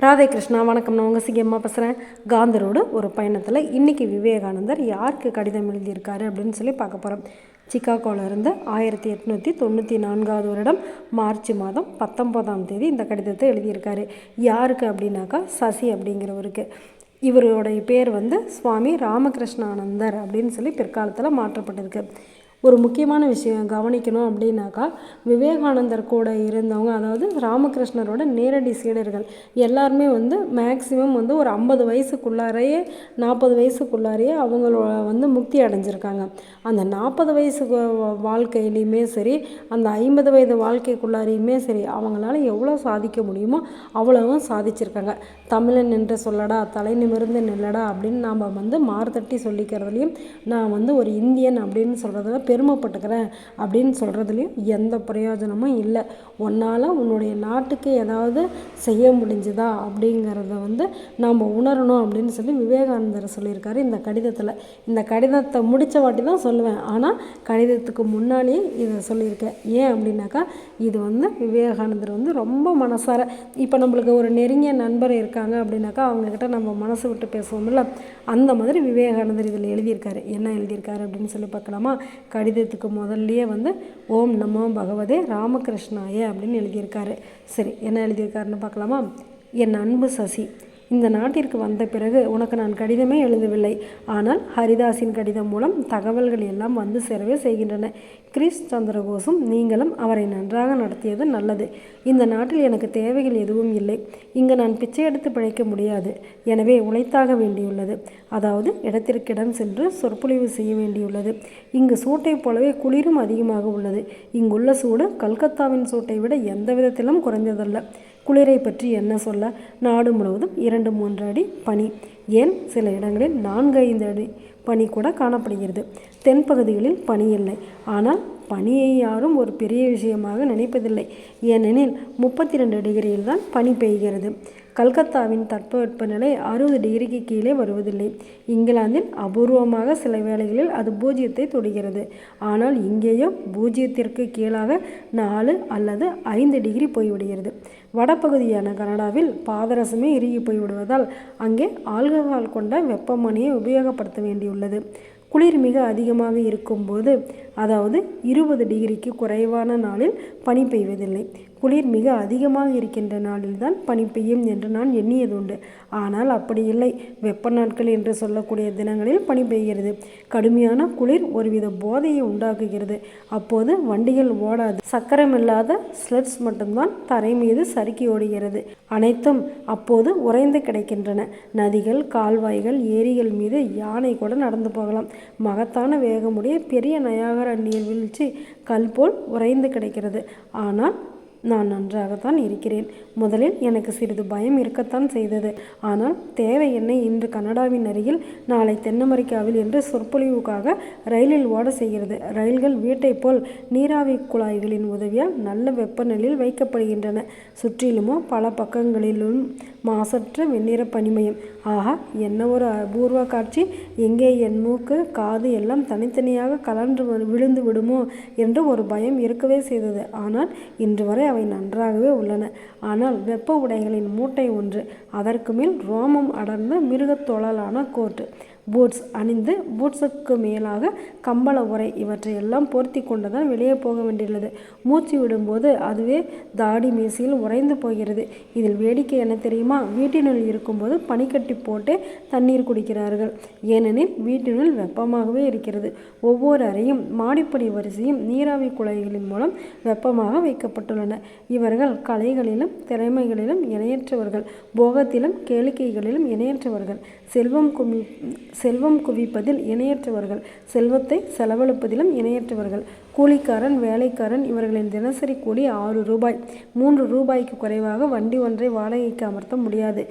ராதே கிருஷ்ணா, வணக்கம். நான் உங்கள் சிங்கம்மா பேசுகிறேன். காந்தரோடு ஒரு பயணத்தில் இன்றைக்கி விவேகானந்தர் யாருக்கு கடிதம் எழுதியிருக்காரு அப்படின்னு சொல்லி பார்க்க போகிறோம். சிக்காகோவில் இருந்து 1894 வருடம் மார்ச் மாதம் 19ஆம் தேதி இந்த கடிதத்தை எழுதியிருக்காரு. யாருக்கு அப்படின்னாக்கா சசி அப்படிங்கிறவருக்கு. இவருடைய பேர் சுவாமி ராமகிருஷ்ணானந்தர் அப்படின்னு சொல்லி பிற்காலத்தில் மாற்றப்பட்டிருக்கு. ஒரு முக்கியமான விஷயம் கவனிக்கணும் அப்படின்னாக்கா, விவேகானந்தர் கூட இருந்தவங்க, அதாவது ராமகிருஷ்ணரோட நேரடி சீடர்கள் எல்லாருமே மேக்சிமம் ஒரு 50 வயசுக்குள்ளாரையே 40 வயசுக்குள்ளாரையே அவங்களோட முக்தி அடைஞ்சிருக்காங்க. அந்த 40 வயசு வாழ்க்கையிலையுமே சரி, அந்த 50 வயது வாழ்க்கைக்குள்ளாரையுமே சரி, அவங்களால எவ்வளோ சாதிக்க முடியுமோ அவ்வளவும் சாதிச்சிருக்காங்க. தமிழன் என்று சொல்லடா, தலை நிமிர்ந்து நில்லடா அப்படின்னு நாம் மார்த்தட்டி சொல்லிக்கிறதுலையும், நான் ஒரு இந்தியன் அப்படின்னு சொல்கிறதுல பெருமைப்பட்டுக்கிறேன் அப்படின்னு சொல்கிறதுலையும் எந்த பிரயோஜனமும் இல்லை. உன்னால் உன்னுடைய நாட்டுக்கு ஏதாவது செய்ய முடிஞ்சுதா அப்படிங்கிறத நாம் உணரணும் அப்படின்னு சொல்லி விவேகானந்தர் சொல்லியிருக்காரு இந்த கடிதத்தில். இந்த கடிதத்தை முடித்த வாட்டி தான் சொல்லுவேன், ஆனால் கடிதத்துக்கு முன்னாடியே இதை சொல்லியிருக்கேன். ஏன் அப்படின்னாக்கா, இது விவேகானந்தர் ரொம்ப மனசார, இப்போ நம்மளுக்கு ஒரு நெருங்கிய நண்பர் இருக்காங்க அப்படின்னாக்கா அவங்கக்கிட்ட நம்ம மனசு விட்டு பேசுவோம்ல, அந்த மாதிரி விவேகானந்தர் இதில் எழுதியிருக்காரு. என்ன எழுதியிருக்காரு அப்படின்னு சொல்லி பார்க்கலாமா? கடிதத்துக்கு முதல்லையே ஓம் நமோ பகவதே ராமகிருஷ்ணாய அப்படின்னு எழுதியிருக்காரு. சரி, என்ன எழுதியிருக்காருன்னு பார்க்கலாமா? என் அன்பு சசி, இந்த நாட்டிற்கு வந்த பிறகு உனக்கு நான் கடிதமே எழுதவில்லை. ஆனால் ஹரிதாஸின் கடிதம் மூலம் தகவல்கள் எல்லாம் சேரவே செய்கின்றன. கிரீஷ் சந்திரபோஸும் நீங்களும் அவரை நன்றாக நடத்தியது நல்லது. இந்த நாட்டில் எனக்கு தேவைகள் எதுவும் இல்லை. இங்கு நான் பிச்சை எடுத்து பிழைக்க முடியாது. எனவே உழைத்தாக வேண்டியுள்ளது. அதாவது இடத்திற்கிடம் சென்று சொற்பொழிவு செய்ய வேண்டியுள்ளது. இங்கு சூட்டை போலவே குளிரும் அதிகமாக உள்ளது. இங்குள்ள சூடு கல்கத்தாவின் சூட்டை விட எந்த விதத்திலும் குறைந்ததல்ல. குளிரை பற்றி என்ன சொல்ல, நாடு முழுவதும் 2-3 அடி பனி, ஏன் சில இடங்களில் 4-5 அடி பனி கூட காணப்படுகிறது. தென்பகுதிகளில் பனி இல்லை. ஆனால் பனியை யாரும் ஒரு பெரிய விஷயமாக நினைப்பதில்லை. ஏனெனில் 32 டிகிரியில் தான் பனி பெய்கிறது. கல்கத்தாவின் தட்பவெப்பநிலை 60 டிகிரிக்கு கீழே வருவதில்லை. இங்கிலாந்தில் அபூர்வமாக சில வேளைகளில் அது 0 தொடுகிறது. ஆனால் இங்கேயோ 0ற்கு கீழாக 4 அல்லது 5 டிகிரி போய்விடுகிறது. வடபகுதியான கனடாவில் பாதரசமே இறுகி போய்விடுவதால் அங்கே ஆல்கஹால் கொண்ட வெப்பமணியை உபயோகப்படுத்த வேண்டியுள்ளது. குளிர் மிக அதிகமாக இருக்கும்போது, அதாவது 20 டிகிரிக்கு குறைவான நாளில் பனி பெய்வதில்லை. குளிர் மிக அதிகமாக இருக்கின்ற நாளில்தான் பனி பெய்யும் என்று நான் எண்ணியதுண்டு. ஆனால் அப்படி இல்லை. வெப்ப நாட்கள் என்று சொல்லக்கூடிய தினங்களில் பனி பெய்கிறது. கடுமையான குளிர் ஒருவித போதையை உண்டாக்குகிறது. அப்போது வண்டிகள் ஓடாது. சக்கரமில்லாத ஸ்லெட்ஸ் மட்டும்தான் தரை மீது சறுக்கி ஓடுகிறது. அனைத்தும் அப்போது உறைந்து கிடைக்கின்றன. நதிகள், கால்வாய்கள், ஏரிகள் மீது யானை கூட நடந்து போகலாம். மகத்தான வேகமுடைய பெரிய நயாகரா நீர்வீழ்ச்சி கல் போல் உறைந்து கிடைக்கிறது. ஆனால் நான் நன்றாகத்தான் இருக்கிறேன். முதலில் எனக்கு சிறிது பயம் இருக்கத்தான் செய்தது. ஆனால் தேவை என்ன, இன்று கனடாவின் அருகில், நாளை தென் அமெரிக்காவில் என்று சொற்பொழிவுக்காக ரயிலில் ஓட செய்கிறது. ரயில்கள் வீட்டை போல் நீராவி குழாய்களின் உதவியால் நல்ல வெப்பநிலையில் வைக்கப்படுகின்றன. சுற்றிலுமோ பல பக்கங்களிலும் மாசற்ற வெண்ணிற பனிமயம். ஆஹா, என்ன ஒரு அபூர்வ காட்சி! எங்கே என் மூக்கு, காது எல்லாம் தனித்தனியாக கலன்று விழுந்து விடுமோ என்று ஒரு பயம் இருக்கவே செய்தது. ஆனால் இன்று வரை அவை நன்றாகவே உள்ளன. ஆனால் வெப்ப உடைகளின் மூட்டை ஒன்று, அதற்கு மேல் ரோமம் அடர்ந்த மிருகத்தொழலான கோட்டு, பூட்ஸ் அணிந்து பூட்ஸுக்கு மேலாக கம்பள உரை, இவற்றையெல்லாம் போர்த்தி கொண்டுதான் வெளியே போக வேண்டியுள்ளது. மூச்சு விடும்போது அதுவே தாடி மீசையில் உறைந்து போகிறது. இதில் வேடிக்கை என்ன தெரியுமா? வீட்டினுள் இருக்கும்போது பனிக்கட்டி போட்டே தண்ணீர் குடிக்கிறார்கள். ஏனெனில் வீட்டினுள் வெப்பமாகவே இருக்கிறது. ஒவ்வொரு அறையும் மாடிப்படி வரிசையும் நீராவி குழாய்களின் மூலம் வெப்பமாக வைக்கப்பட்டுள்ளன. இவர்கள் கலைகளிலும் திறமைகளிலும் இணையற்றவர்கள். போகத்திலும் கேளிக்கைகளிலும் இணையற்றவர்கள். செல்வம் குவிப்பதில் இணையற்றவர்கள். செல்வத்தை செலவழிப்பதிலும் இணையற்றவர்கள். கூலிக்காரன், வேலைக்காரன் இவர்களின் தினசரி கூலி 6 ரூபாய். 3 ரூபாய்க்கு குறைவாக வண்டி ஒன்றை வாடகைக்கு அமர்த்த முடியாது.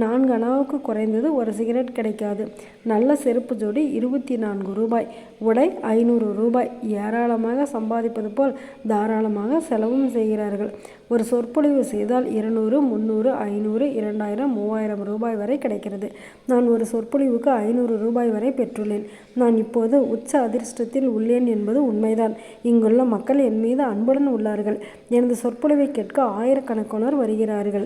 4 அணாவுக்கு குறைந்தது ஒரு சிகரெட் கிடைக்காது. நல்ல செருப்பு ஜோடி 24 ரூபாய். உடை 500 ரூபாய். ஏராளமாக சம்பாதிப்பது போல் தாராளமாக செலவும் செய்கிறார்கள். ஒரு சொற்பொழிவு செய்தால் 200, 300, 500, 2000, 3000 ரூபாய் வரை கிடைக்கிறது. நான் ஒரு சொற்பொழிவுக்கு 500 ரூபாய் வரை பெற்றுள்ளேன். நான் இப்போது உச்ச அதிர்ஷ்டத்தில் உள்ளேன் என்பது உண்மைதான். இங்குள்ள மக்கள் என் மீது அன்புடன் உள்ளார்கள். எனது சொற்பொழிவை கேட்க ஆயிரக்கணக்கானோர் வருகிறார்கள்.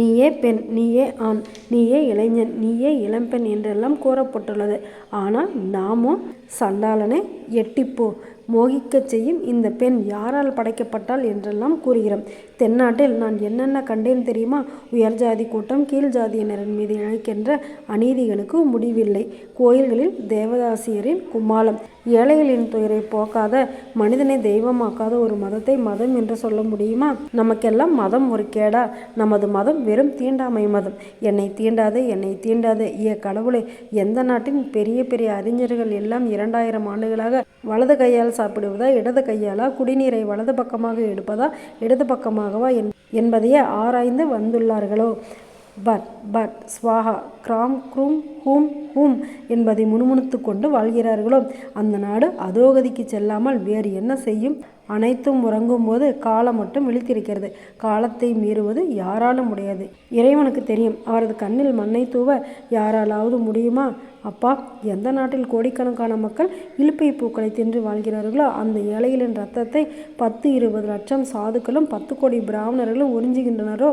நீயே பெண், நீயே ஆண், நீயே இளைஞன், நீயே இளம்பெண் என்றெல்லாம் கூறப்பட்டுள்ளது. ஆனால் நாமோ சண்டாளனை எட்டிப்போ மோகிக்கச் செய்யும் இந்த பெண் யாரால் படைக்கப்பட்டாள் என்றெல்லாம் கூறுகிறோம். தென்னாட்டில் நான் என்னென்ன கண்டேன் தெரியுமா? உயர் ஜாதி கூட்டம் கீழ் ஜாதியினரின் மீது இழைக்கின்ற அநீதிகளுக்கு முடிவில்லை. கோயில்களில் தேவதாசியரின் கும்மாளம். ஏழைகளின் துயரை போக்காத, மனிதனை தெய்வமாக்காத ஒரு மதத்தை மதம் என்று சொல்ல முடியுமா? நமக்கெல்லாம் மதம் ஒரு கேடா? நமது மதம் வெறும் தீண்டாமை மதம். என்னை தீண்டாதே, என்னை தீண்டாதே. கடவுளை, எந்த நாட்டின் பெரிய பெரிய அறிஞர்கள் எல்லாம் 2000 ஆண்டுகளாக வலது கையால் சாப்பிடுவதா, இடது கையாலா, குடிநீரை வலது பக்கமாக எடுப்பதா, இடது பக்கமாகவா என்பதையே ஆராய்ந்து வந்துள்ளார்களோ? பட் ஸ்வாஹா, கிராம் க்ரூம் ஹூம் ஹூம் என்பதை முணுமுணுத்து கொண்டு வாழ்கிறார்களோ? அந்த நாடு அதோகதிக்கு செல்லாமல் வேறு என்ன செய்யும்? அனைத்தும் உறங்கும் போது காலம் மட்டும் விழித்திருக்கிறது. காலத்தை மீறுவது யாராலும் முடியாது. இறைவனுக்கு தெரியும். அவரது கண்ணில் மண்ணை தூவ யாராலாவது முடியுமா? அப்பா, எந்த நாட்டில் கோடிக்கணக்கான மக்கள் இலுப்பை பூக்களை தின்று வாழ்கிறார்களோ அந்த ஏழைகளின் இரத்தத்தை 10-20 லட்சம் சாதுக்களும் 10 கோடி பிராமணர்களும் உறிஞ்சுகின்றனரோ,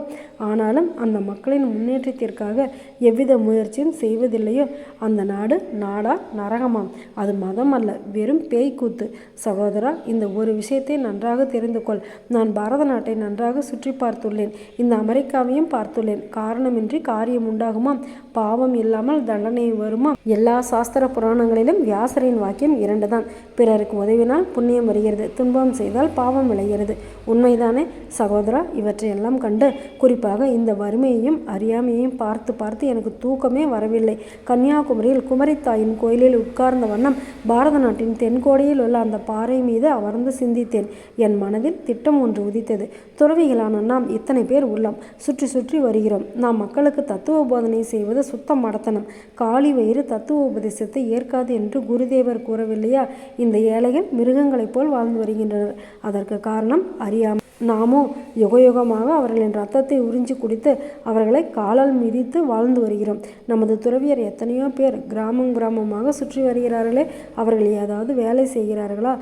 ஆனாலும் அந்த மக்களின் முன்னேற்றத்திற்காக எவ்வித முயற்சியும் செய்வதில்லையோ, அந்த நாடு நாடா நரகமாம்? அது மதம் அல்ல, வெறும் பேய்க்கூத்து. சகோதரா, இந்த ஒரு விஷயத்தை நன்றாக தெரிந்து கொள். நான் பாரத நாட்டை நன்றாக சுற்றி பார்த்துள்ளேன். இந்த அமெரிக்காவையும் பார்த்துள்ளேன். காரணமின்றி காரியம் உண்டாகுமா? பாவம் இல்லாமல் தண்டனை வருமா? எல்லா சாஸ்திர புராணங்களிலும் வியாசரின் வாக்கியம் 2 தான். பிறருக்கு உதவினால் புண்ணியம் வருகிறது, துன்பம் செய்தால் பாவம் விளைகிறது. உண்மைதானே சகோதரா? இவற்றையெல்லாம் கண்டு, குறிப்பாக இந்த வறுமையையும் அறியாமையையும் பார்த்து பார்த்து எனக்கு தூக்கமே வரவில்லை. கன்னியாகுமரியில் குமரித்தாயின் கோயிலில் உட்கார்ந்த வண்ணம் பாரத நாட்டின் தென்கோடியில் உள்ள அந்த பாறை மீது அமர்ந்து சிந்தித்தேன். என் மனதில் திட்டம் ஒன்று உதித்தது. துறவிகளான நாம் இத்தனை பேர் உள்ளோம், சுற்றி சுற்றி வருகிறோம். நாம் மக்களுக்கு தத்துவ போதனை செய்வது சுத்தம் மடத்தனம். காலி வயிறு தத்துவ உபதேசத்தை ஏற்காது என்று குருதேவர் கூறவில்லையா? இந்த ஏழைகள் மிருகங்களைப் போல் வாழ்ந்து வருகின்றனர். அதற்கு காரணம் அறியாமை. நாமோ யுகயுகமாக அவர்களின் இரத்தத்தை உறிஞ்சி குடித்து அவர்களை காலால் மிதித்து வாழ்ந்து வருகிறோம். நமது துறவியர் எத்தனையோ பேர் கிராமமாக சுற்றி வருகிறார்களே, அவர்கள் ஏதாவது வேலை செய்கிறார்களா?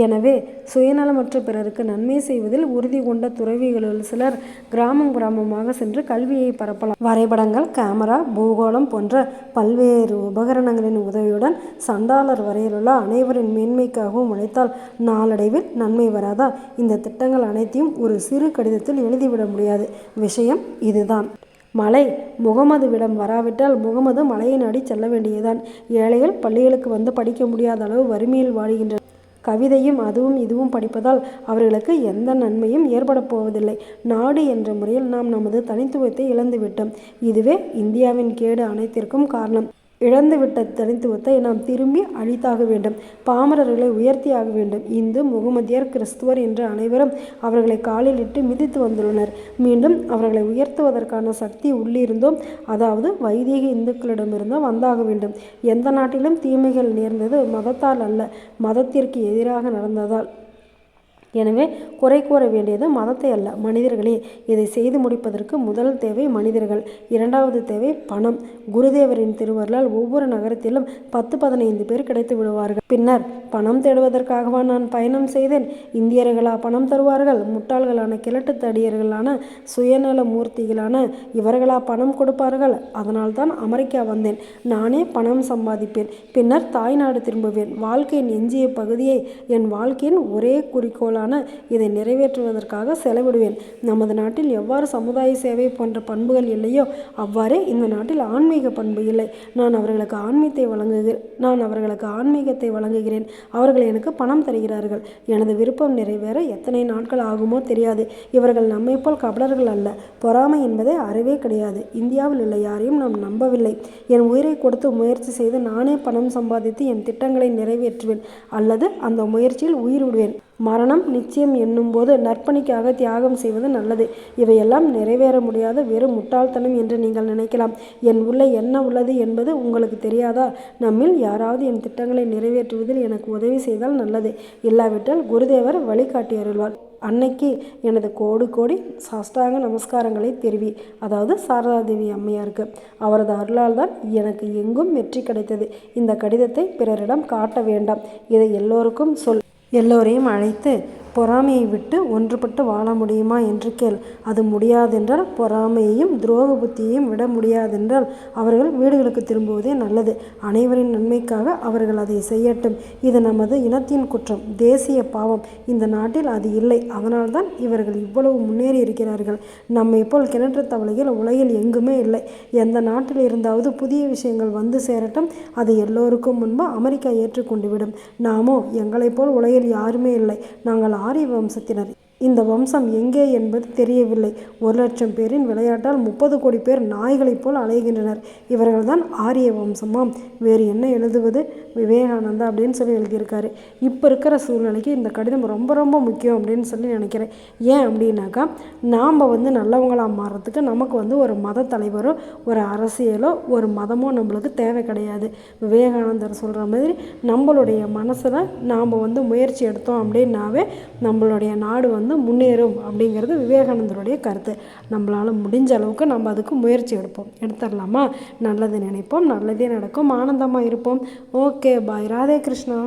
எனவே சுயநலமற்ற பிறருக்கு நன்மை செய்வதில் உறுதி கொண்ட துறவிகளுள் சிலர் கிராமமாக சென்று கல்வியை பரப்பலாம். வரைபடங்கள், கேமரா, பூகோளம் போன்ற பல்வேறு உபகரணங்களின் உதவியுடன் சண்டாளர் வரையிலுள்ள அனைவரின் மேன்மைக்காகவும் உழைத்தால் நாளடைவில் நன்மை வராதா? இந்த திட்டங்கள் அனைத்தையும் ஒரு சிறு கடிதத்தில் எழுதிவிட முடியாது. விஷயம் இதுதான். மலை முகமதுவிடம் வராவிட்டால் முகமது மலையை நாடி செல்ல வேண்டியதுதான். ஏழைகள் பள்ளிகளுக்கு வந்து படிக்க முடியாத அளவு வறுமையில் வாழுகின்றனர். கவிதையும் அதுவும் இதுவும் படிப்பதால் அவர்களுக்கு எந்த நன்மையும் ஏற்பட போவதில்லை. நாடு என்ற முறையில் நாம் நமது தனித்துவத்தை இழந்துவிட்டோம். இதுவே இந்தியாவின் கேடு அனைத்திற்கும் காரணம். இழந்துவிட்ட தனித்துவத்தை நாம் திரும்பி அழித்தாக வேண்டும். பாமரர்களை உயர்த்தியாக வேண்டும். இந்து, முகமதியர், கிறிஸ்துவர் என்ற அனைவரும் அவர்களை காலில் இட்டு மிதித்து வந்துள்ளனர். மீண்டும் அவர்களை உயர்த்துவதற்கான சக்தி உள்ளிருந்தோம், அதாவது வைதீக இந்துக்களிடமிருந்தோ வந்தாக வேண்டும். எந்த நாட்டிலும் தீமைகள் நேர்ந்தது மதத்தால் அல்ல, மதத்திற்கு எதிராக நடந்ததால். எனவே குறை கூற வேண்டியது மதத்தை அல்ல, மனிதர்களே. இதை செய்து முடிப்பதற்கு முதல் தேவை மனிதர்கள், இரண்டாவது தேவை பணம். குருதேவரின் திருவருளால் ஒவ்வொரு நகரத்திலும் 10-15 பேர் கிடைத்து விடுவார்கள். பின்னர் பணம் தேடுவதற்காகவா நான் பயணம் செய்தேன்? இந்தியர்களா பணம் தருவார்கள்? முட்டாள்களான கிழட்டு தடியர்களான சுயநல மூர்த்திகளான இவர்களா பணம் கொடுப்பார்கள்? அதனால்தான் அமெரிக்கா வந்தேன். நானே பணம் சம்பாதிப்பேன், பின்னர் தாய்நாடு திரும்புவேன். வாழ்க்கையின் எஞ்சிய பகுதியை என் வாழ்க்கையின் ஒரே குறிக்கோளான இதை நிறைவேற்றுவதற்காக செலவிடுவேன். நமது நாட்டில் எவ்வாறு சமுதாய சேவை போன்ற பண்புகள் இல்லையோ அவ்வாறே இந்த நாட்டில் ஆன்மீக பண்பு இல்லை. நான் அவர்களுக்கு ஆன்மீகத்தை வழங்குகிறேன். அவர்கள் எனக்கு பணம் தருகிறார்கள். எனது விருப்பம் நிறைவேற எத்தனை நாட்கள் ஆகுமோ தெரியாது. இவர்கள் நம்மை போல் கபடர்கள் அல்ல. பொறாமை என்பதே அறவே கிடையாது. இந்தியாவில் உள்ள யாரையும் நாம் நம்பவில்லை. என் உயிரை கொடுத்து முயற்சி செய்து நானே பணம் சம்பாதித்து என் திட்டங்களை நிறைவேற்றுவேன், அல்லது அந்த முயற்சியில் உயிர் விடுவேன். மரணம் நிச்சயம் என்னும்போது நற்பணிக்காக தியாகம் செய்வது நல்லது. இவையெல்லாம் நிறைவேற முடியாத வெறும் முட்டாள்தனம் என்று நீங்கள் நினைக்கலாம். என் உள்ள என்ன உள்ளது என்பது உங்களுக்கு தெரியாதா? நம்மில் யாராவது என் திட்டங்களை நிறைவேற்றுவதில் எனக்கு உதவி செய்தால் நல்லது. இல்லாவிட்டால் குருதேவர் வழிகாட்டி அருள்வார். அன்னைக்கு எனது கோடி சாஷ்டாங்க நமஸ்காரங்களை தெரிவி. அதாவது சாரதாதேவி அம்மையாருக்கு. அவரது அருளால் தான் எனக்கு எங்கும் வெற்றி கிடைத்தது. இந்த கடிதத்தை பிறரிடம் காட்ட வேண்டாம். இதை எல்லோருக்கும் சொல். எல்லோரையும் அழைத்து பொறாமையை விட்டு ஒன்றுபட்டு வாழ முடியுமா என்று கேள். அது முடியாதென்றால் பொறாமையையும் துரோக புத்தியையும் விட முடியாதென்றால் அவர்கள் வீடுகளுக்கு திரும்புவதே நல்லது. அனைவரின் நன்மைக்காக அவர்கள் அதை செய்யட்டும். இது நமது இனத்தின் குற்றம், தேசிய பாவம். இந்த நாட்டில் அது இல்லை. அதனால்தான் இவர்கள் இவ்வளவு முன்னேறி இருக்கிறார்கள். நம்மை போல் கிணற்று தவளைகள் உலகில் எங்குமே இல்லை. எந்த நாட்டில் இருந்தாவது புதிய விஷயங்கள் வந்து சேரட்டும். அதை எல்லோருக்கும் முன்பு அமெரிக்கா ஏற்றுக்கொண்டுவிடும். நாமோ எங்களைப் போல் உலகில் யாருமே இல்லை. நாங்கள் ஆரிய வம்சத்தினர். இந்த வம்சம் எங்கே என்பது தெரியவில்லை. 1,00,000 பேரின் விளையாட்டால் 30 கோடி பேர் நாய்களைப் போல் அலைகின்றனர். இவர்கள்தான் ஆரிய வம்சமாம். வேறு என்ன எழுதுவது? விவேகானந்தா அப்படின்னு சொல்லி எழுதியிருக்காரு. இப்போ இருக்கிற சூழ்நிலைக்கு இந்த கடிதம் ரொம்ப ரொம்ப முக்கியம் அப்படின்னு சொல்லி நினைக்கிறேன். ஏன் அப்படின்னாக்கா, நாம் நல்லவங்களாக மாறுறதுக்கு நமக்கு ஒரு மத தலைவரோ ஒரு அரசியலோ ஒரு மதமோ நம்மளுக்கு தேவை கிடையாது. விவேகானந்தர் சொல்கிற மாதிரி நம்மளுடைய மனசில் நாம் முயற்சி எடுத்தோம் அப்படின்னாவே நம்மளுடைய நாடு முன்னேறும் அப்படிங்கிறது விவேகானந்தருடைய கருத்து. நம்மளால் முடிஞ்ச அளவுக்கு நம்ம அதுக்கு முயற்சி எடுத்துடலாமா? நல்லது நினைப்போம், நல்லதே நடக்கும், ஆனந்தமாக இருப்போம். ஓகே, பாய். ராதே கிருஷ்ணா.